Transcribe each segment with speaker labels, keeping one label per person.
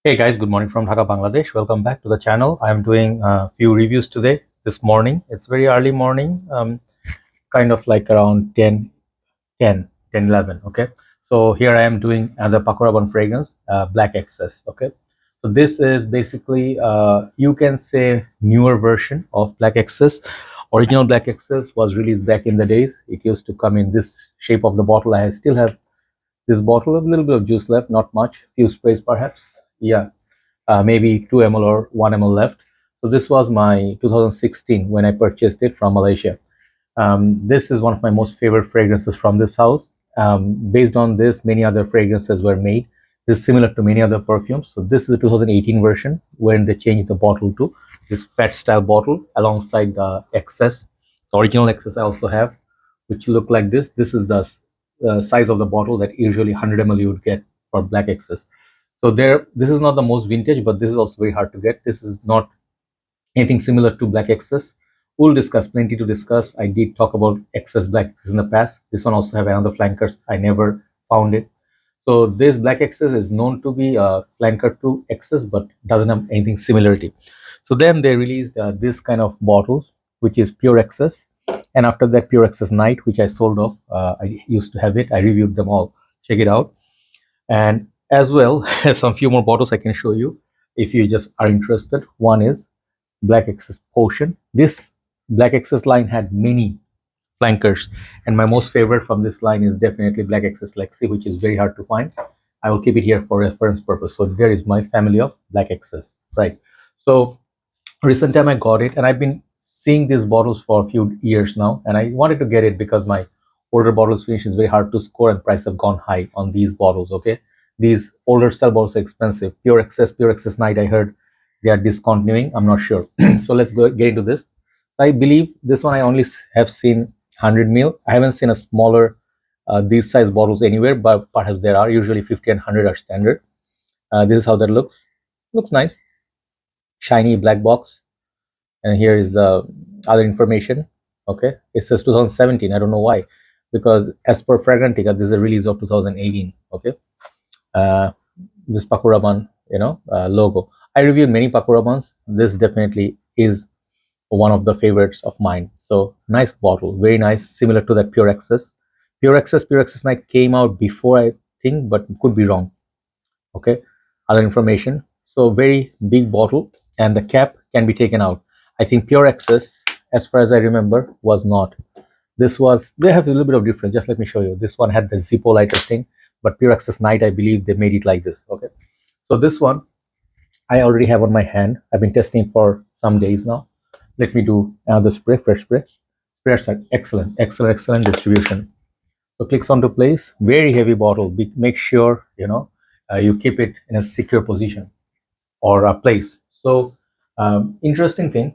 Speaker 1: Hey guys, good morning from Dhaka, Bangladesh. Welcome back to the channel. I'm doing a few reviews today, this morning. It's very early morning, kind of like around 10, 11. Okay. So here I am doing the Paco Rabanne fragrance, Black Excess. Okay. So this is basically, you can say, newer version of Black Excess. Original Black Excess was released back in the days. It used to come in this shape of the bottle. I still have this bottle, a little bit of juice left, not much, few sprays perhaps. Yeah, maybe 2 ml or 1 ml left. So this was my 2016 when I purchased it from Malaysia. This is one of my most favorite fragrances from this house. Based on this, many other fragrances were made. This is similar to many other perfumes. So this is the 2018 version when they changed the bottle to this fat style bottle alongside the excess. The original excess I also have, which look like this. This is the size of the bottle that usually 100 ml you would get for black excess. So there, this is not the most vintage, but this is also very hard to get. This is not anything similar to Black Excess. We'll discuss, plenty to discuss. I did talk about Excess Black Excess in the past. This one also have another flankers. I never found it. So this Black Excess is known to be a flanker to Excess, but doesn't have anything similarity. So then they released this kind of bottles, which is Pure Excess. And after that, Pure Excess Night, which I sold off. I used to have it. I reviewed them all. Check it out. And as well, some few more bottles I can show you if you just are interested. One is Black Excess Potion. This Black Excess line had many flankers, and my most favorite from this line is definitely Black Excess Lexi, which is very hard to find. I will keep it here for reference purpose. So there is my family of Black Excess, right? So recent time I got it, and I've been seeing these bottles for a few years now, and I wanted to get it because my older bottles finish is very hard to score, and price have gone high on these bottles. Okay, these older style bottles are expensive. Pure Excess Night, I heard they are discontinuing. I'm not sure. So let's go get into this. I believe this one I only have seen 100 ml. I haven't seen a smaller these size bottles anywhere, but perhaps there are. Usually 50 and 100 are standard. This is how that looks. Looks nice, shiny black box, and here is the other information. Okay, it says 2017. I don't know why, because as per Fragrantica, this is a release of 2018. Okay, uh, this Paco Rabanne, logo. I reviewed many Paco Rabannes. This definitely is one of the favorites of mine. So nice bottle, very nice, similar to that Pure Access. Pure Access Night came out before, I think, but could be wrong. Okay, other information. So very big bottle, and the cap can be taken out. I think Pure Access, as far as I remember, was not. This was, they have a little bit of difference. Just let me show you. This one had the Zippo lighter thing, but Pure Access Night, I believe they made it like this. Okay, so this one I already have on my hand. I've been testing for some days now. Let me do another spray, fresh spray. Sprays are excellent, excellent, excellent distribution. So clicks onto place. Very heavy bottle. Make sure you keep it in a secure position or a place. So interesting thing.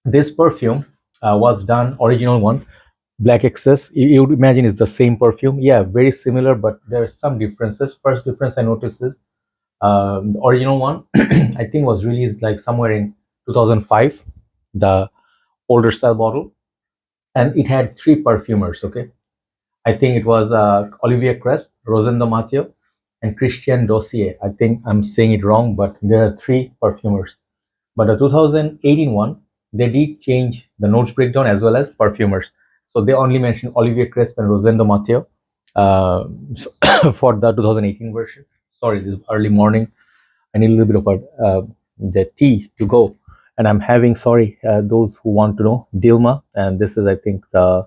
Speaker 1: This perfume was done original one. Black Excess. You would imagine it's the same perfume. Yeah, very similar, but there are some differences. First difference I noticed is the original one, I think, was released like somewhere in 2005. The older style bottle, and it had three perfumers. Okay, I think it was Olivier Crest, Rosendo Mathieu, and Christian Dossier. I think I'm saying it wrong, but there are three perfumers. But the 2018 one, they did change the notes breakdown as well as perfumers. So they only mentioned Olivier Crest and Rosendo Mathieu for the 2018 version. Sorry, this is early morning. I need a little bit of the tea to go. And I'm having, sorry, those who want to know, Dilma. And this is, I think, the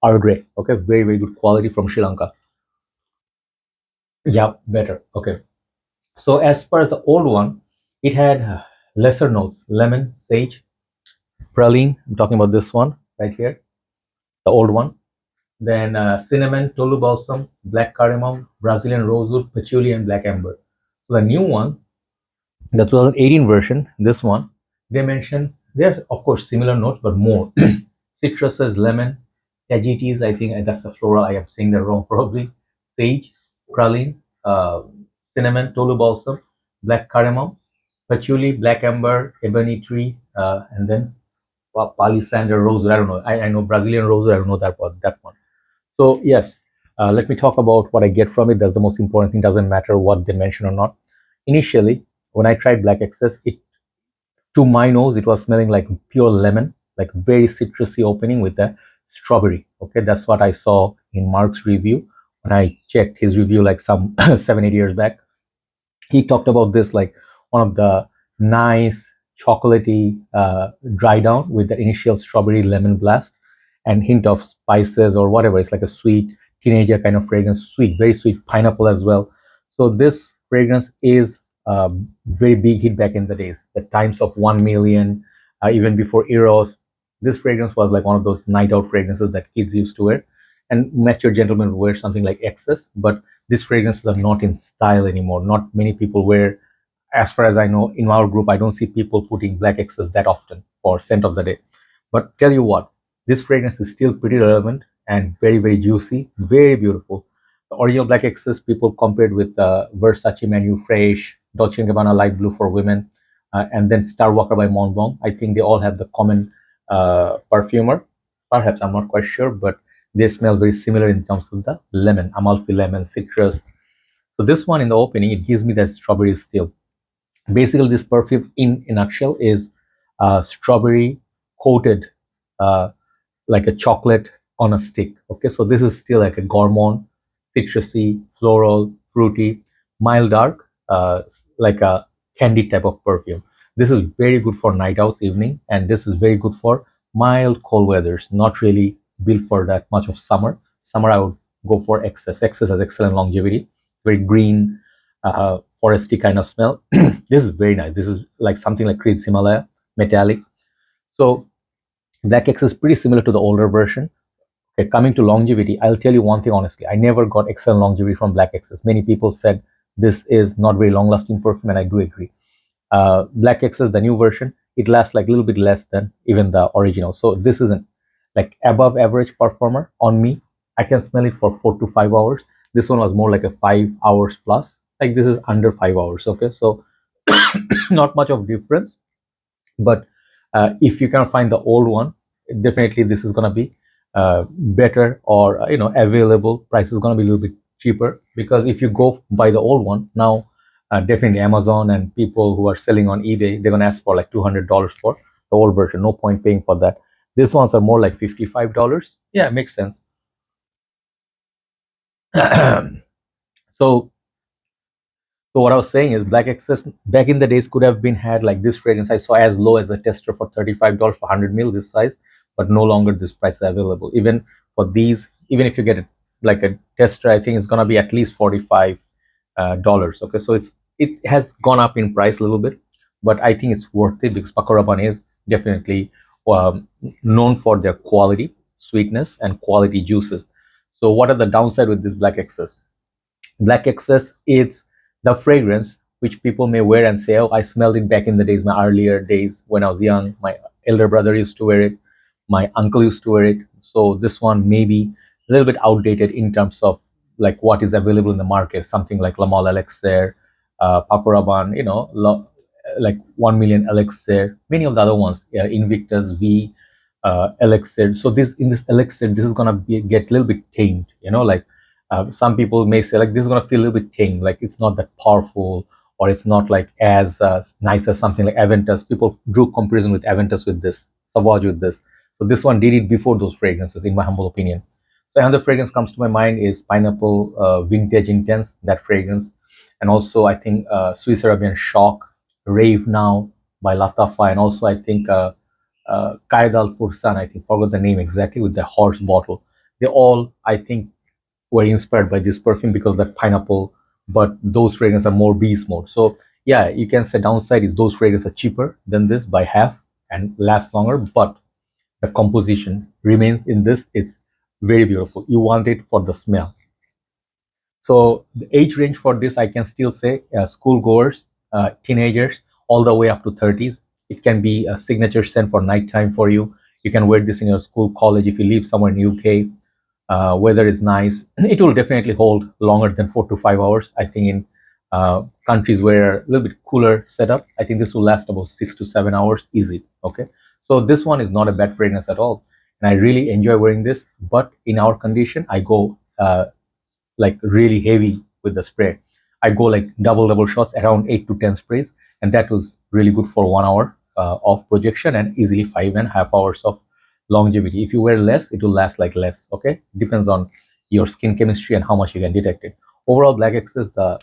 Speaker 1: Earl Grey. Okay, very, very good quality from Sri Lanka. Yeah, better. Okay. So as per the old one, it had lesser notes: lemon, sage, praline. I'm talking about this one right here, the old one. Then cinnamon, tolu balsam, black cardamom, Brazilian rosewood, patchouli, and black amber. So the new one, the 2018 version, this one, they mention there of course similar notes but more. Citruses, lemon, tagetes, I think that's the floral. I am saying that wrong probably. Sage, praline, cinnamon, tolu balsam, black cardamom, patchouli, black amber, ebony tree, and then palisander rosewood. I don't know. I know Brazilian rosewood. I don't know that one. So yes, let me talk about what I get from it. That's the most important thing. Doesn't matter what they mention or not. Initially, when I tried Black Excess, it to my nose it was smelling like pure lemon, like very citrusy opening with a strawberry. Okay, that's what I saw in Mark's review when I checked his review like some 7 8 years back. He talked about this like one of the nice chocolatey dry down with the initial strawberry lemon blast and hint of spices or whatever. It's like a sweet teenager kind of fragrance, sweet, very sweet pineapple as well. So this fragrance is a very big hit back in the days, the times of 1 million, even before Eros. This fragrance was like one of those night out fragrances that kids used to wear, and mature gentlemen would wear something like Excess, but these fragrances are not in style anymore. Not many people wear, as far as I know, in our group, I don't see people putting Black Excess that often for scent of the day. But tell you what, this fragrance is still pretty relevant and very, very juicy, very beautiful. The original Black Excess, people compared with Versace Manu Fresh, Dolce & Gabbana Light Blue for women, and then Star Walker by Montblanc. I think they all have the common perfumer. Perhaps, I'm not quite sure, but they smell very similar in terms of the lemon, Amalfi lemon, citrus. So this one in the opening, it gives me that strawberry still. Basically, this perfume in a nutshell is strawberry coated uh, like a chocolate on a stick. Okay, so this is still like a gourmand, citrusy, floral, fruity, mild dark, like a candy type of perfume. This is very good for night outs, evening, and this is very good for mild cold weathers. Not really built for that much of summer. Summer, I would go for Excess. Excess has excellent longevity, very green, foresty kind of smell. This is very nice. This is like something like Creed Himalaya, metallic. So Black X is pretty similar to the older version. Okay, coming to longevity, I'll tell you one thing honestly. I never got excellent longevity from Black X's. Many people said this is not very long-lasting perfume, and I do agree. Black X's, the new version, it lasts like a little bit less than even the original. So this isn't like above average performer on me. I can smell it for 4 to 5 hours. This one was more like a 5 hours plus. Like this is under 5 hours. Okay, so not much of difference. But if you can find the old one, definitely this is going to be better, or available price is going to be a little bit cheaper, because if you go buy the old one now, definitely Amazon and people who are selling on eBay, they're going to ask for like $200 for the old version. No point paying for that. These ones are more like $55. Yeah, it makes sense. so So what I was saying is Black Excess back in the days could have been had like this fragrance. I saw as low as a tester for $35 for 100 ml this size, but no longer this price is available. Even for these, even if you get it like a tester, I think it's gonna be at least $45. Okay, so it has gone up in price a little bit, but I think it's worth it because Paco Rabanne is definitely known for their quality, sweetness, and quality juices. So what are the downside with this Black Excess? Black Excess is the fragrance which people may wear and say, "Oh, I smelled it back in the days, my earlier days when I was young. My elder brother used to wear it. My uncle used to wear it." So this one may be a little bit outdated in terms of like what is available in the market. Something like La Mole Elixir, Paco Rabanne, like 1 million Elixir, many of the other ones, Invictus V, Elixir. So this in this Elixir, this is gonna get a little bit tamed. Like some people may say like this is going to feel a little bit tame, like it's not that powerful, or it's not like as nice as something like Aventus. People drew comparison with Aventus with this, Sauvage with this. So this one did it before those fragrances, in my humble opinion. So another fragrance comes to my mind is Pineapple Vintage Intense, that fragrance. And also I think Swiss Arabian Shock, Rave Now by Latafa, and also I think Qaed Al Fursan, I think, forgot the name exactly, with the horse bottle. They all, I think, were inspired by this perfume because that pineapple, but those fragrances are more beast mode. So yeah, you can say downside is those fragrances are cheaper than this by half and last longer, but the composition remains in this. It's very beautiful. You want it for the smell. So the age range for this, I can still say schoolgoers, teenagers, all the way up to 30s. It can be a signature scent for nighttime for you. You can wear this in your school, college, if you live somewhere in UK. Weather is nice. It will definitely hold longer than 4 to 5 hours. I think in countries where a little bit cooler setup, I think this will last about 6 to 7 hours easy. Okay, so this one is not a bad fragrance at all, and I really enjoy wearing this. But in our condition, I go like really heavy with the spray. I go like double shots, around 8 to 10 sprays, and that was really good for 1 hour of projection and easily 5.5 hours of longevity. If you wear less, it will last like less. Okay, depends on your skin chemistry and how much you can detect it. Overall, Black Excess, the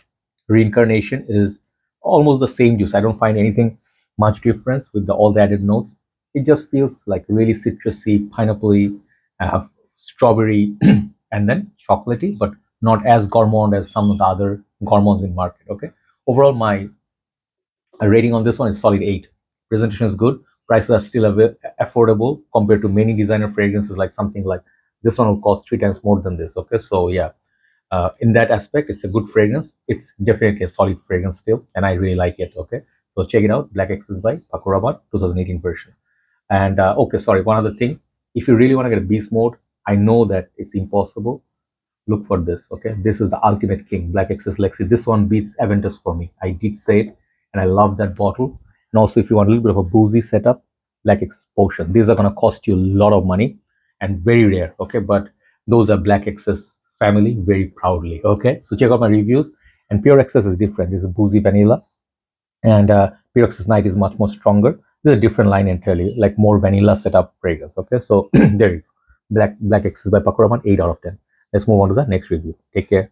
Speaker 1: reincarnation is almost the same juice. I don't find anything much difference with all the added notes. It just feels like really citrusy, pineapple-y, strawberry, and then chocolatey, but not as gourmand as some of the other gourmands in market. Okay, overall, my rating on this one is solid 8. Presentation is good. Prices are still affordable compared to many designer fragrances. Like something like this one will cost 3 times more than this. Okay, so yeah, in that aspect, it's a good fragrance. It's definitely a solid fragrance still, and I really like it. Okay, so check it out. Black Excess by Paco Rabanne, 2018 version. And okay, sorry, one other thing. If you really want to get a beast mode, I know that it's impossible. Look for this. Okay, this is the ultimate king, Black Excess Lexi. This one beats Aventus for me. I did say it, and I love that bottle. And also, if you want a little bit of a boozy setup, Black Excess Potion. These are gonna cost you a lot of money and very rare. Okay, but those are Black Excess family very proudly. Okay, so check out my reviews. And Pure Excess is different. This is boozy vanilla, and Pure Excess Night is much more stronger. This is a different line entirely, like more vanilla setup fragrance. Okay, so there you go. Black Excess by Paco Rabanne, 8 out of 10. Let's move on to the next review. Take care.